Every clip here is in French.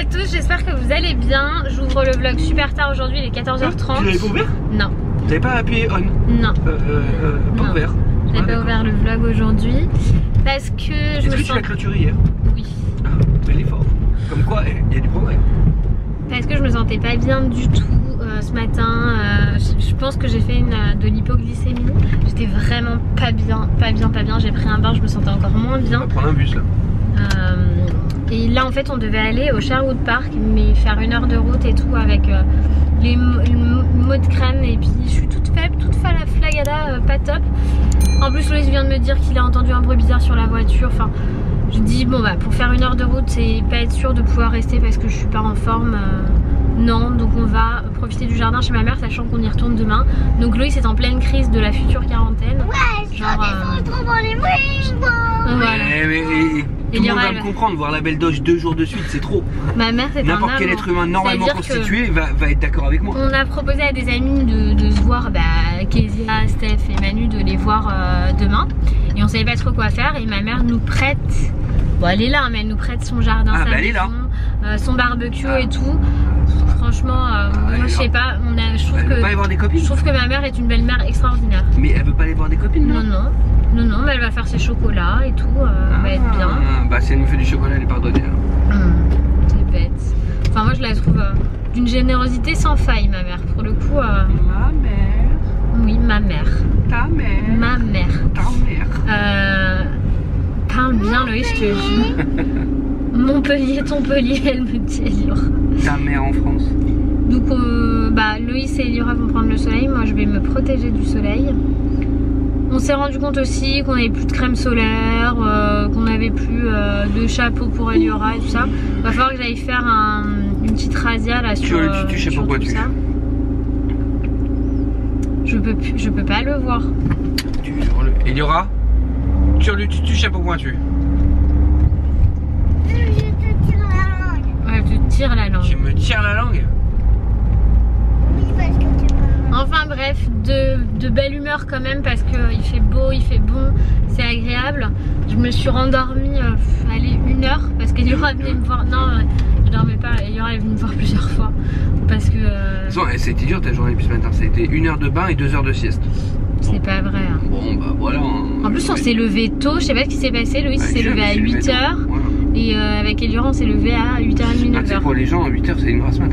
à tous, j'espère que vous allez bien. J'ouvre le vlog super tard aujourd'hui, il est 14h30. Tu l'avais pas ouvert? Non. T'avais pas appuyé on? Non. Pas ouvert. J'ai pas ouvert le vlog aujourd'hui parce que je me Est-ce que tu l'as clôturé hier? Oui. Ah, bel effort. Comme quoi, il y a du progrès. Parce que je me sentais pas bien du tout ce matin. Je pense que j'ai fait de l'hypoglycémie. J'étais vraiment pas bien. J'ai pris un bain, je me sentais encore moins bien. On va prendre un bus là. Et là en fait on devait aller au Sherwood Park, mais faire 1 heure de route et tout avec les maux de crâne. Et puis je suis toute faible, toute flagada, pas top. En plus Loïs vient de me dire qu'il a entendu un bruit bizarre sur la voiture. Enfin, je dis bon bah pour faire 1 heure de route et pas être sûr de pouvoir rester parce que je suis pas en forme, non. Donc on va profiter du jardin chez ma mère, sachant qu'on y retourne demain. Donc Loïs est en pleine crise de la future quarantaine. Ouais, genre dans les voilà. Mais tout le monde va me comprendre, voir la belle Doge 2 jours de suite, c'est trop. Ma mère c'est n'importe quel être humain normalement constitué va être d'accord avec moi. On a proposé à des amis de se voir, Kezia, Steph et Manu, de les voir demain. Et on savait pas trop quoi faire et ma mère nous prête, bon elle est là mais elle nous prête son jardin, sa maison, son barbecue et tout. Franchement, moi je sais pas, je trouve que ma mère est une belle-mère extraordinaire. Mais elle veut pas aller voir des copines? Non, mais elle va faire ses chocolats et tout, elle va être bien. Bah si elle nous fait du chocolat, elle est pardonnée. C'est bête. Enfin moi je la trouve d'une générosité sans faille, ma mère. Pour le coup... Ma mère. Oui, ma mère. Ta mère. Ma mère. Ta mère. Parle bien Loïs, je te jure. Montpellier, Tontpellier, elle me dit Eliora. Ta mère en France. Donc Loïs et Eliora vont prendre le soleil, moi je vais me protéger du soleil. On s'est rendu compte aussi qu'on n'avait plus de crème solaire, qu'on n'avait plus de chapeau pour Eliora et tout ça. Va falloir que j'aille faire une petite razzia là sur tu sais pourquoi tout ça. Je peux pas le voir. Eliora, sur le tutu chapeau pointu. Ouais, tu te tires la langue. Tu me tires la langue? Oui, parce que tu parles. Enfin bref, de belle humeur quand même parce qu'il fait beau, il fait bon, c'est agréable. Je me suis rendormie, allez, 1 heure parce qu'Eliora venait me voir. Non, je dormais pas, Eliora est venue me voir plusieurs fois parce que... C'était dur ta journée depuis ce matin, ça a été 1 heure de bain et 2 heures de sieste. C'est pas vrai. Hein. Bon bah voilà. En plus on s'est levé tôt, je sais pas ce qui s'est passé, Loïs s'est levé à 8 h. Voilà. Et avec Eliora on s'est levé à 8h30, 9h. Pour les gens, 8 h c'est une grasse mat.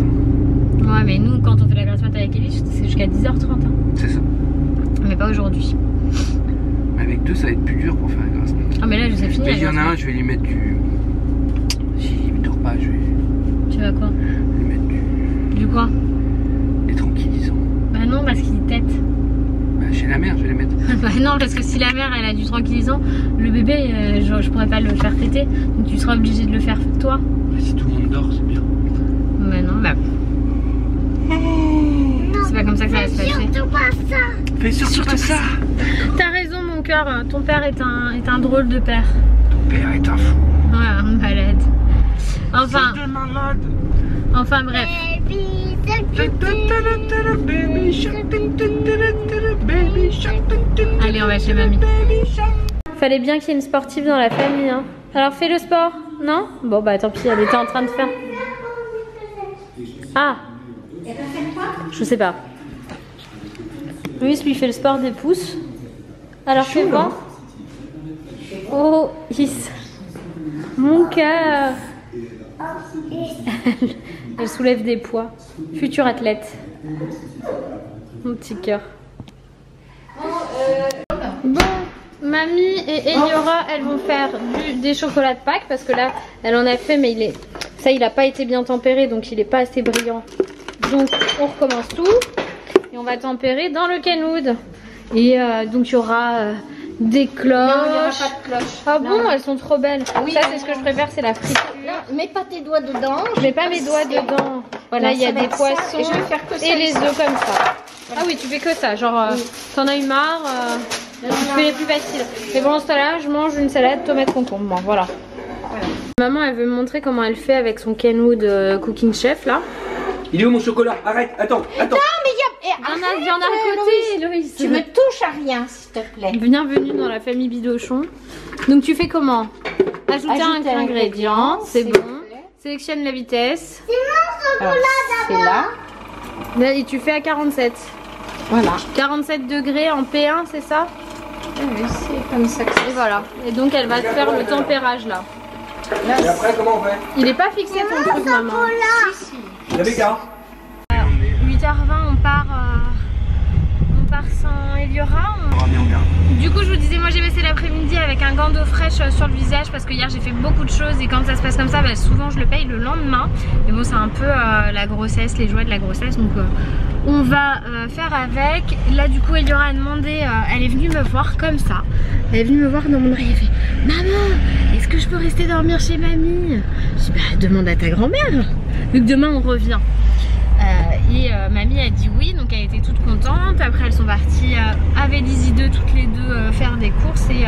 Ouais mais nous quand on fait la grasse mat avec Ellie c'est jusqu'à 10h30. Hein. C'est ça. Mais pas aujourd'hui. Mais avec 2 ça va être plus dur pour faire la grasse mat. Ah mais là je sais finir. Il y en a un, je vais lui mettre du... S'il ne dort pas, je vais... Tu vas quoi? Lui mettre du quoi? Des tranquillisants. Bah non parce qu'il tète. Bah chez la mère je vais les mettre. Bah non parce que si la mère elle a du tranquillisant, le bébé je pourrais pas le faire téter. Donc tu seras obligé de le faire toi. Bah, si tout le monde dort c'est bien. Mais non bah... C'est pas comme ça que ça va se passer. Surtout pas ça. Fais surtout pas ça. T'as raison mon cœur, ton père est un drôle de père. Ton père est un fou. Ouais, un malade. Enfin bref. Allez on va chez mamie. Fallait bien qu'il y ait une sportive dans la famille hein. Alors fais le sport, non? Bon bah tant pis, elle était en train de faire. Ah, je sais pas. Louis lui fait le sport des pouces. Alors fais voir. Oh, mon cœur. Elle soulève des poids. Future athlète. Mon petit cœur. Bon, mamie et Eliora, elles vont faire des chocolats de Pâques parce que là, elle en a fait, mais il a pas été bien tempéré, donc il est pas assez brillant. Donc on recommence tout et on va tempérer dans le Kenwood. Et donc il y aura des cloches. Non, il n'y aura pas de cloches. Ah bon, elles sont trop belles. Oui, ça c'est ce que je préfère, c'est la friture. Mets pas tes doigts dedans. Je mets pas mes doigts dedans. Voilà, il y a des poissons et les œufs comme ça. Voilà. Ah oui, tu fais que ça, genre t'en as eu marre, tu fais les plus faciles. Mais pendant ce temps-là, je mange une salade, tomate, concombre. Bon, voilà. Maman, elle veut me montrer comment elle fait avec son Kenwood Cooking Chef là. Il est où mon chocolat? Arrête, attends. Non, mais il y en a à côté, Loïs. Tu me touches à rien, s'il te plaît. Bienvenue dans la famille Bidochon. Donc tu fais comment? Ajouter un ingrédient, c'est bon. sélectionne la vitesse. Alors, c'est là. Là, et tu fais à 47. Voilà. 47 degrés en P1, c'est ça? Oui, c'est comme ça que Et voilà. Et donc elle va te faire le tempérage là. Et après, comment on fait? Il est pas fixé ton truc, maman. Il y avait qu'un. 8h20, on part sans Eliora. Du coup, je vous disais, moi j'ai passé l'après-midi avec un gant d'eau fraîche sur le visage parce que hier j'ai fait beaucoup de choses et quand ça se passe comme ça, bah, souvent je le paye le lendemain. Mais bon, c'est un peu la grossesse, les joies de la grossesse, donc on va faire avec. Là, du coup, Eliora a demandé, elle est venue me voir comme ça. Elle est venue me voir dans mon oreille, elle fait maman, est-ce que je peux rester dormir chez mamie? Je dis bah demande à ta grand-mère. Donc demain on revient. Et mamie a dit oui, donc elle était toute contente. Après elles sont parties avec Lizzie 2 toutes les deux faire des courses et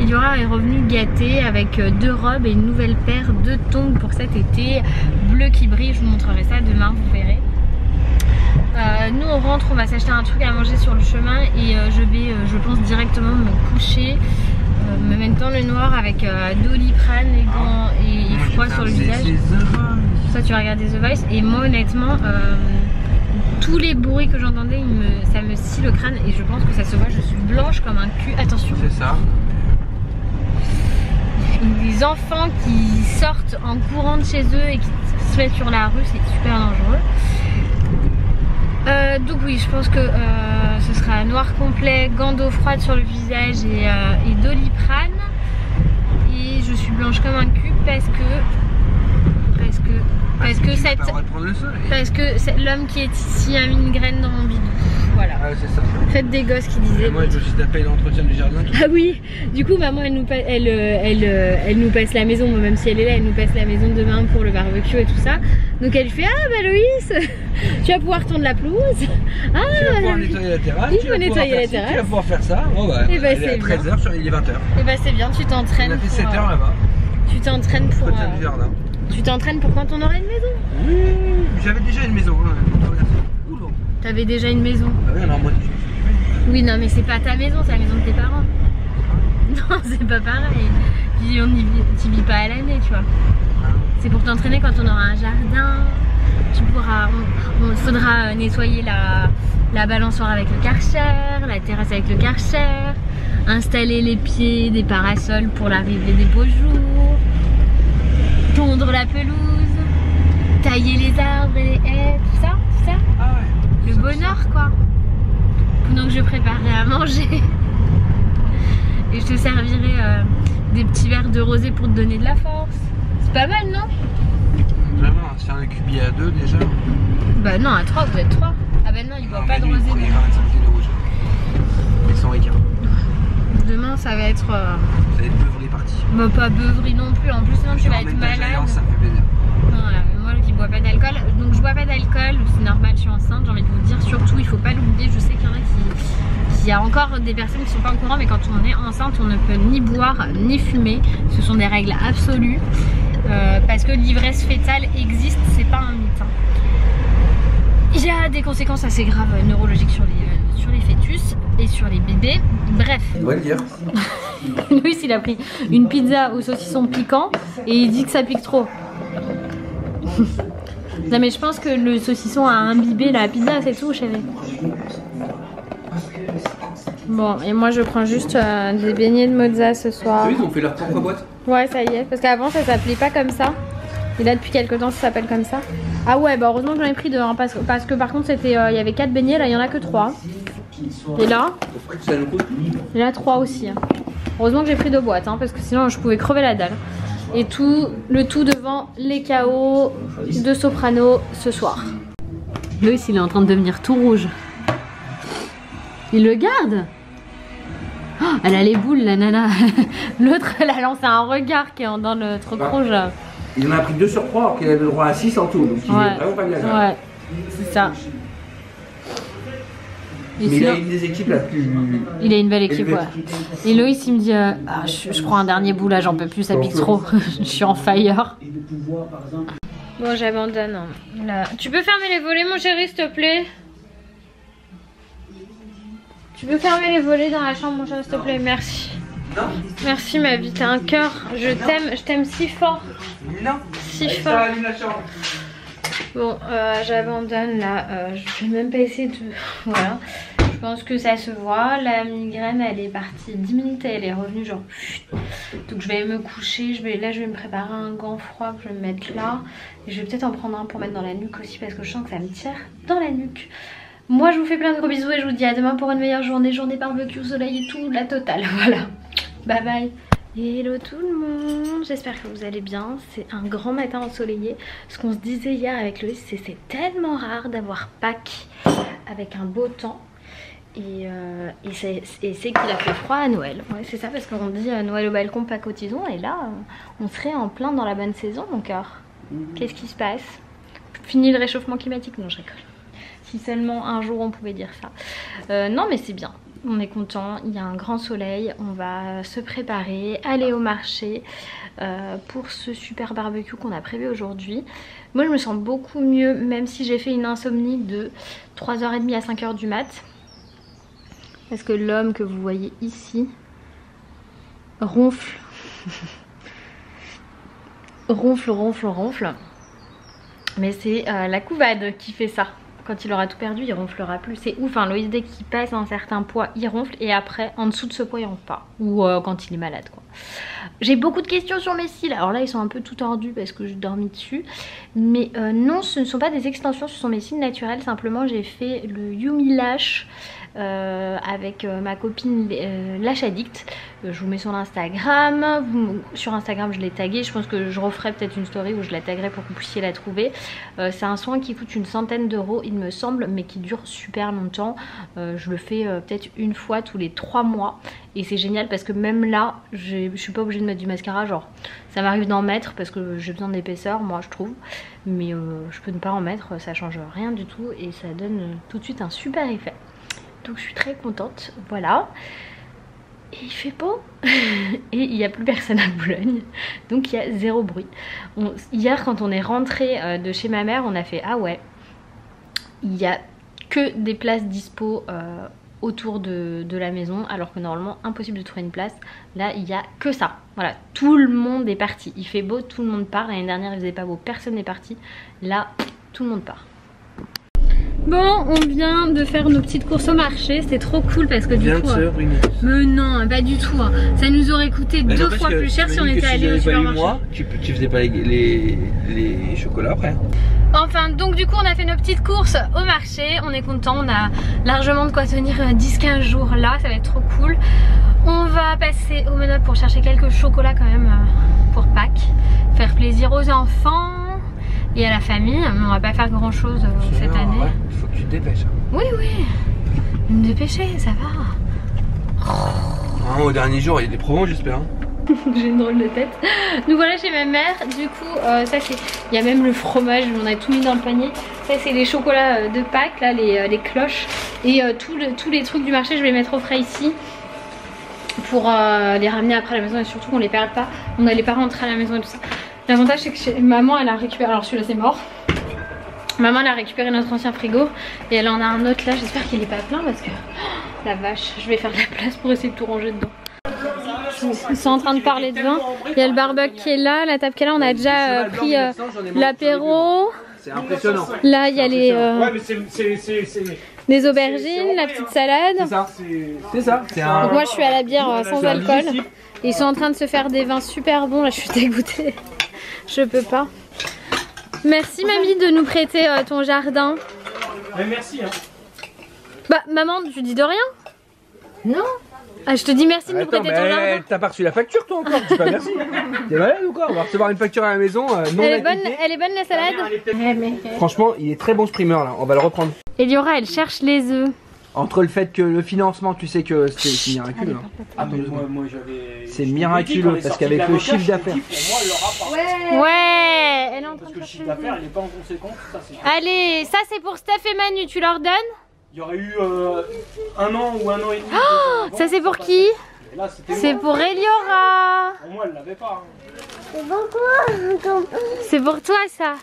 Eliora est revenue gâtée avec 2 robes et une nouvelle paire de tongs pour cet été bleu qui brille. Je vous montrerai ça demain, vous verrez. Nous on rentre, on va s'acheter un truc à manger sur le chemin et je vais je pense directement me coucher, me mettre dans le noir avec Doliprane et froid sur le visage. Ça tu vas regarder The Voice et moi honnêtement tous les bruits que j'entendais ça me scie le crâne et je pense que ça se voit, je suis blanche comme un cul, attention. C'est ça. Les enfants qui sortent en courant de chez eux et qui se mettent sur la rue, c'est super dangereux. Donc oui, je pense que ce sera noir complet, gants d'eau froide sur le visage et Doliprane. Et je suis blanche comme un cul parce que l'homme qui est ici a mis une graine dans mon bidou. Voilà. Ah, c'est ça. Faites des gosses qui disaient. Moi je me suis tapé l'entretien du jardin. Ah oui, du coup maman elle nous passe la maison, même si elle est là, elle nous passe la maison demain pour le barbecue et tout ça. Donc elle fait ah bah Loïs, tu vas pouvoir tondre la pelouse. Ah, tu vas pouvoir nettoyer la terrasse. Tu vas nettoyer la terrasse. Tu vas pouvoir faire ça. Bon bah, et bah il est 13h, il est 20h. Et bah c'est bien, tu t'entraînes. On a fait 7h là-bas. Tu t'entraînes pour. Du jardin. Tu t'entraînes pour quand on aura une maison? Oui, j'avais déjà une maison. T'avais déjà une maison? Ah oui, alors moi oui, non mais c'est pas ta maison, c'est la maison de tes parents. Non, c'est pas pareil. Puis tu vis pas à l'année, tu vois. C'est pour t'entraîner quand on aura un jardin. Tu pourras, il faudra nettoyer la balançoire avec le Karcher, la terrasse avec le Karcher, installer les pieds des parasols pour l'arrivée des beaux jours, tondre la pelouse, tailler les arbres et les haies, tout ça, tout ça. Ah ouais. Le bonheur quoi. Pendant que je préparerai à manger. Et je te servirai des petits verres de rosé pour te donner de la force. C'est pas mal non? Vraiment, c'est un cubi à 2 déjà. Bah non, à 3, vous êtes 3. Ah bah non, il boit pas de rosé. Il prend 25 de rouge. Et sans ricard. Demain ça va être... Ça va être beuverie parti. Bah pas beuverie non plus, en plus sinon tu vas être malade. Ça me fait plaisir. Voilà, mais moi qui bois pas d'alcool, donc je bois pas d'alcool, c'est normal, je suis enceinte, j'ai envie de vous dire, surtout il faut pas l'oublier, je sais qu'il y en a il y a encore des personnes qui sont pas au courant, mais quand on est enceinte on ne peut ni boire ni fumer, ce sont des règles absolues, parce que l'ivresse fétale existe, c'est pas un mythe. Hein. Il y a des conséquences assez graves neurologiques sur les fœtus et sur les bébés, bref. On va le dire. Louis il a pris une pizza au saucisson piquant et il dit que ça pique trop. Non mais je pense que le saucisson a imbibé la pizza, c'est tout chérie. Bon et moi je prends juste des beignets de mozza ce soir. Oui, ils ont fait leur propre boîte. Ouais ça y est, parce qu'avant ça s'appelait pas comme ça. Et là depuis quelques temps ça s'appelle comme ça. Ah ouais bah heureusement que j'en ai pris deux hein, parce que par contre c'était il y avait 4 beignets, là il y en a que 3. Et là il y en a 3 aussi hein. Heureusement que j'ai pris 2 boîtes hein, parce que sinon je pouvais crever la dalle. Et le tout devant les KO de Soprano ce soir. Loïs il est en train de devenir tout rouge. Il le garde. Oh, elle a les boules la nana. L'autre elle a lancé un regard qui est dans le truc rouge. Il en a pris 2 sur 3 alors qu'il avait le droit à 6 en tout. Donc il est vraiment pas bien. Ouais, c'est ça. Et mais sinon, il a une des équipes la plus... Il a une belle équipe, ouais. Et Loïs il me dit ah, je prends un dernier bout là, j'en peux plus, ça pique trop. Je suis en fire. Bon j'abandonne. Là. Tu peux fermer les volets mon chéri s'il te plaît? Tu peux fermer les volets dans la chambre mon chéri s'il te plaît? Merci. Non. Merci ma vie, t'as un cœur. Je t'aime si fort. Non. Si sportif. Bon, j'abandonne là. Je vais même pas essayer de... Voilà. Je pense que ça se voit. La migraine, elle est partie 10 minutes et elle est revenue genre... Donc je vais me coucher. Là, je vais me préparer un gant froid que je vais me mettre là. Et je vais peut-être en prendre un pour mettre dans la nuque aussi parce que je sens que ça me tire dans la nuque. Moi, je vous fais plein de gros bisous et je vous dis à demain pour une meilleure journée. Journée barbecue, soleil et tout, la totale. Voilà. Bye bye. Hello tout le monde, j'espère que vous allez bien. C'est un grand matin ensoleillé. Ce qu'on se disait hier avec Loïs, c'est tellement rare d'avoir Pâques avec un beau temps. Et c'est qu'il a fait froid à Noël. Ouais, c'est ça, parce qu'on dit Noël au balcon, Pâques au tison. Et là, on serait en plein dans la bonne saison, mon cœur. Qu'est-ce qui se passe? Fini le réchauffement climatique? Non, je rigole. Si seulement un jour on pouvait dire ça. Non, mais c'est bien. On est content, il y a un grand soleil, on va se préparer, aller au marché pour ce super barbecue qu'on a prévu aujourd'hui. Moi je me sens beaucoup mieux, même si j'ai fait une insomnie de 3h30 à 5h du mat. Parce que l'homme que vous voyez ici ronfle. ronfle. Mais c'est la couvade qui fait ça. Quand il aura tout perdu, il ronflera plus. C'est ouf, hein. Loïs, dès qu'il passe un certain poids, il ronfle. Et après, en dessous de ce poids, il ronfle pas. Ou quand il est malade, quoi. J'ai beaucoup de questions sur mes cils. Alors là, ils sont un peu tout tordus parce que je dormis dessus. Mais non, ce ne sont pas des extensions, ce sont mes cils naturels. Simplement, j'ai fait le Yumi Lash avec ma copine Lash Addict. Je vous mets sur l'Instagram. Sur Instagram, je l'ai tagué. Je pense que je referai peut-être une story où je la taguerai pour que vous puissiez la trouver. C'est un soin qui coûte une centaine d'euros, il me semble, mais qui dure super longtemps. Je le fais peut-être une fois tous les 3 mois. Et c'est génial parce que même là, je suis pas obligée de mettre du mascara. Genre, ça m'arrive d'en mettre parce que j'ai besoin d'épaisseur, moi je trouve. Mais je peux ne pas en mettre, ça change rien du tout. Et ça donne tout de suite un super effet. Donc je suis très contente, voilà. Et il fait beau. Et il n'y a plus personne à Boulogne. Donc il y a zéro bruit. Hier quand on est rentré de chez ma mère, on a fait ah ouais, il n'y a que des places dispo autour de la maison. Alors que normalement impossible de trouver une place. Là il n'y a que ça. Voilà, tout le monde est parti. Il fait beau, tout le monde part. L'année dernière il faisait pas beau, personne n'est parti. Là tout le monde part. Bon, on vient de faire nos petites courses au marché, c'était trop cool parce que du coup... Mais non, pas du tout, hein. Ça nous aurait coûté 2 fois plus cher si on était allé au supermarché. Moi, tu faisais pas les chocolats après. Enfin, donc du coup on a fait nos petites courses au marché, on est content, on a largement de quoi tenir 10-15 jours là, ça va être trop cool. On va passer au Menop pour chercher quelques chocolats quand même pour Pâques, faire plaisir aux enfants et à la famille, mais on va pas faire grand chose cette année. Ouais, il faut que tu te dépêches. Oui, me dépêcher, ça va. Au dernier jour, il y a des promos, j'espère. J'ai une drôle de tête. Nous voilà chez ma mère, du coup, ça c'est. Il y a même le fromage, on a tout mis dans le panier. Ça c'est les chocolats de Pâques, là, les cloches. Et tous les trucs du marché, je vais les mettre au frais ici. Pour les ramener après à la maison et surtout qu'on les perde pas. On n'allait pas rentrer à la maison et tout ça. L'avantage c'est que maman elle a récupéré, alors celui-là c'est mort. Maman elle a récupéré notre ancien frigo et elle en a un autre là, j'espère qu'il est pas plein parce que la vache, je vais faire de la place pour essayer de tout ranger dedans. Ils sont en train de parler de vin. Il y a le barbecue qui est là, la table qui est là, on a déjà pris l'apéro. C'est impressionnant. Là il y a les aubergines, la petite salade. C'est ça. Donc moi je suis à la bière sans alcool. Ils sont en train de se faire des vins super bons, là je suis dégoûtée. Je peux pas. Merci mamie de nous prêter ton jardin. Ouais, merci hein. Bah maman, tu dis de rien? Non. Ah, je te dis merci de nous prêter ton jardin. T'as pas reçu la facture toi encore? Tu dis pas merci. T'es malade ou quoi? On va recevoir une facture à la maison. Elle est bonne la salade? Franchement il est très bon ce primeur là, on va le reprendre. Eliora elle cherche les œufs. Entre le fait que le financement, tu sais que c'est miraculeux. Ah mais moi j'avais... C'est miraculeux parce qu'avec le chiffre d'affaires. Ouais, elle est en train de chercher. Parce que le chiffre d'affaires il est pas en conséquence. Allez, ça c'est pour Steph et Manu, tu leur donnes? Il y aurait eu 1 an ou 1 an et demi. Oh, ça c'est pour qui? C'est pour Eliora. Pour moi elle l'avait pas. C'est pour toi ça.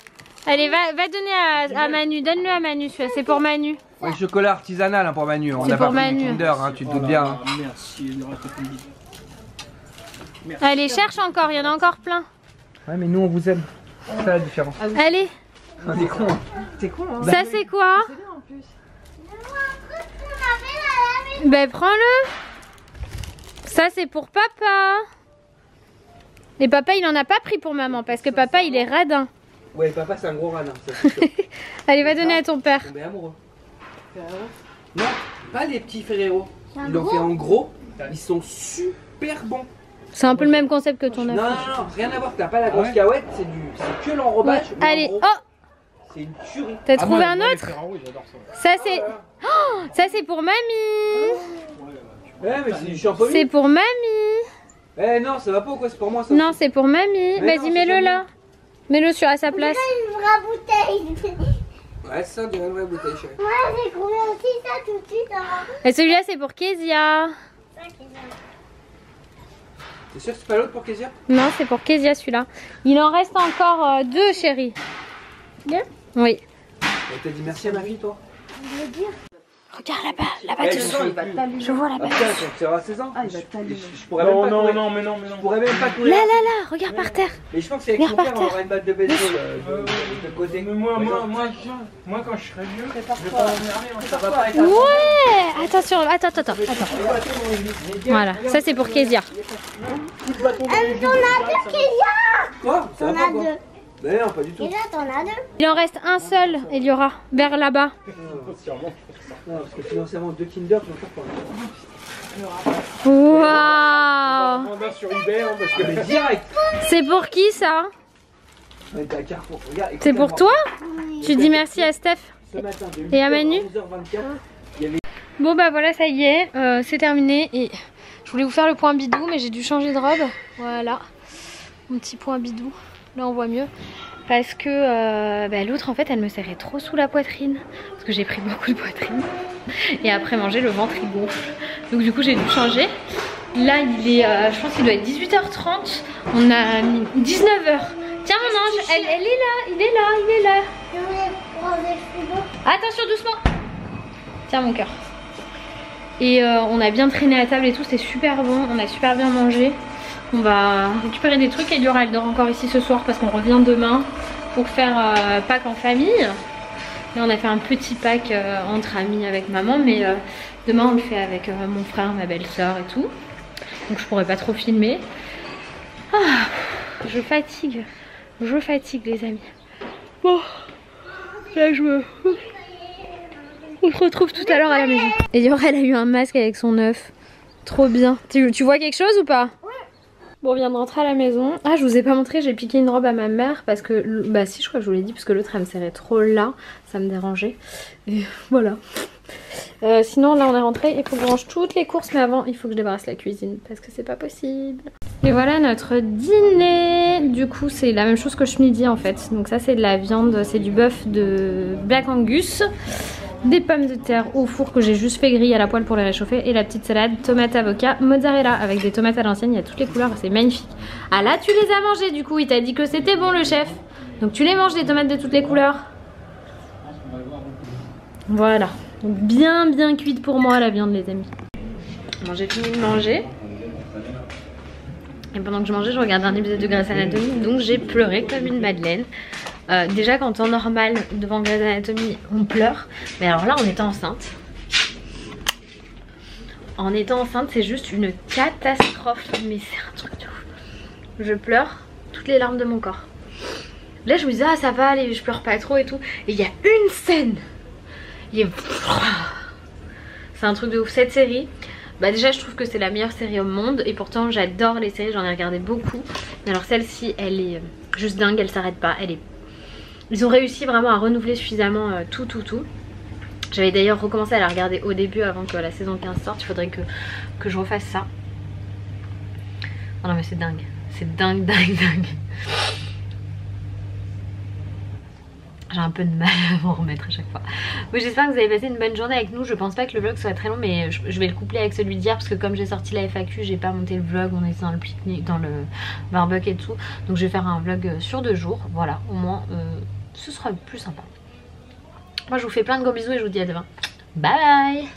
Allez, va donner à Manu, donne-le à Manu, c'est pour Manu. Ouais, chocolat artisanal hein, pour Manu, on n'a pas pris du Kinder, hein, tu te doutes bien. Hein. Merci, Allez, cherche encore, il y en a encore plein. Ouais, mais nous on vous aime. C'est ça la différence. Allez, On est con. T'es con hein. ça c'est quoi? Ben prends-le. Ça c'est pour papa. Et papa il en a pas pris pour maman parce que papa il est radin. Ouais, papa c'est un gros radin, ça c'est sûr. Allez, va donner à ton père. On est amoureux. Non, pas les petits Ferrero. Ils l'ont fait en gros. Ils sont super bons. C'est un peu le même concept que ton Non, œuf. non, rien à voir. T'as pas la grosse cahouette, c'est que l'enrobage. mais en Allez, gros, oh, c'est une tuerie. t'as trouvé un autre? j'adore ça. Ça c'est... Oh, ça c'est pour mamie. Ouais, mais c'est du champomis. C'est pour mamie. Eh non, ça va pas ou quoi? C'est pour moi ça. Non, c'est pour mamie. Mais non, Vas-y, c'est mets-le jamais. là. Mets-le sur à sa place. Une vraie bouteille. Ouais, c'est ça, on dirait une vraie bouteille, chérie. Moi, j'ai trouvé aussi ça tout de suite. Et celui-là, c'est pour Kezia. T'es sûr que c'est pas l'autre pour Kezia? Non, c'est pour Kezia celui-là. Il en reste encore 2, chérie. 2? Oui. T'as dit merci à ma fille, toi? Regarde là-bas, là-bas dessous. Je vois là-bas. Putain, tu auras 16 ans? Je pourrais Non, même pas non, courir. non, mais non, mais Je non. pourrais même pas courir. Là, là, là, regarde par terre. Mais je pense qu'avec Regarde mon père, par on terre. aura une batte de baseball de côté. Mais moi, quand je serai vieux, je vais pas m'énerver, ça va pas être. Ouais. Attention, attends. Voilà, ça c'est pour Kezia. Quoi? Ça va T'en pas as quoi? 2. Mais non, pas du tout. Et là, t'en as 2. Il en reste un seul, Eliora, vers là-bas. Non, parce que financièrement, 2 Kinder, tu vas faire quoi? Waouh. Mandat sur eBay, hein, parce que Mais direct! C'est pour qui ça? On était à Carrefour. Regarde, C'est pour toi? Tu dis merci à Steph. Ce matin, de 8h Et à Manu? 11h24, il y avait. Bon bah voilà, ça y est, c'est terminé. Et je voulais vous faire le point bidou, mais j'ai dû changer de robe. Voilà, mon petit point bidou. Là on voit mieux. Parce que l'autre en fait elle me serrait trop sous la poitrine. Parce que j'ai pris beaucoup de poitrine. Et après manger le ventre il gonfle. Donc du coup j'ai dû changer. Là il est, je pense qu'il doit être 18h30. On a mis 19h. Tiens mon ange, elle est là, il est là. Je voulais prendre des frigos. Attention doucement. Tiens mon cœur. Et on a bien traîné à table et tout, c'était super bon. On a super bien mangé. On va récupérer des trucs. Eliora elle dort encore ici ce soir parce qu'on revient demain pour faire Pâques en famille. Là on a fait un petit Pâques entre amis avec maman, mais demain on le fait avec mon frère, ma belle-sœur et tout. Donc je pourrais pas trop filmer. Ah, je fatigue les amis. Bon, là on se retrouve tout à l'heure à la maison. Eliora elle a eu un masque avec son œuf. Trop bien. Tu vois quelque chose ou pas? Bon, on vient de rentrer à la maison. Ah, je vous ai pas montré, j'ai piqué une robe à ma mère parce que... Bah si, je crois que je vous l'ai dit, parce que l'autre elle me serrait trop là. Ça me dérangeait. Et voilà. Sinon, là on est rentré. Il faut que je range toutes les courses, mais avant, il faut que je débarrasse la cuisine parce que c'est pas possible. Et voilà notre dîner. Du coup, c'est la même chose que ce midi en fait. Donc ça, c'est de la viande, c'est du bœuf de Black Angus. Des pommes de terre au four que j'ai juste fait griller à la poêle pour les réchauffer. Et la petite salade, tomate, avocat, mozzarella avec des tomates à l'ancienne. Il y a toutes les couleurs, c'est magnifique. Ah là, tu les as mangées du coup. Il t'a dit que c'était bon le chef. Donc tu les manges, les tomates de toutes les couleurs. Voilà. Donc bien cuite pour moi la viande les amis. Bon, j'ai fini de manger. Et pendant que je mangeais, je regardais un épisode de Grey's Anatomy. Donc j'ai pleuré comme une madeleine. Déjà qu'en temps normal devant Grey's Anatomy on pleure, mais alors là en étant enceinte c'est juste une catastrophe, mais c'est un truc de ouf. Je pleure toutes les larmes de mon corps. Là je me disais ah ça va aller, je pleure pas trop et tout, et il y a une scène, c'est un truc de ouf. Cette série, bah déjà je trouve que c'est la meilleure série au monde, et pourtant j'adore les séries, j'en ai regardé beaucoup, mais alors celle-ci elle est juste dingue, elle s'arrête pas, elle est... Ils ont réussi vraiment à renouveler suffisamment tout. J'avais d'ailleurs recommencé à la regarder au début avant que la saison 15 sorte. Il faudrait que je refasse ça. Oh non mais c'est dingue. C'est dingue. J'ai un peu de mal à m'en remettre à chaque fois. Bon, j'espère que vous avez passé une bonne journée avec nous. Je pense pas que le vlog soit très long, mais je vais le coupler avec celui d'hier parce que comme j'ai sorti la FAQ, j'ai pas monté le vlog. On était dans le pique-nique, dans le barbecue et tout. Donc je vais faire un vlog sur 2 jours. Voilà, au moins ce sera plus sympa. Moi je vous fais plein de gros bisous et je vous dis à demain. Bye bye.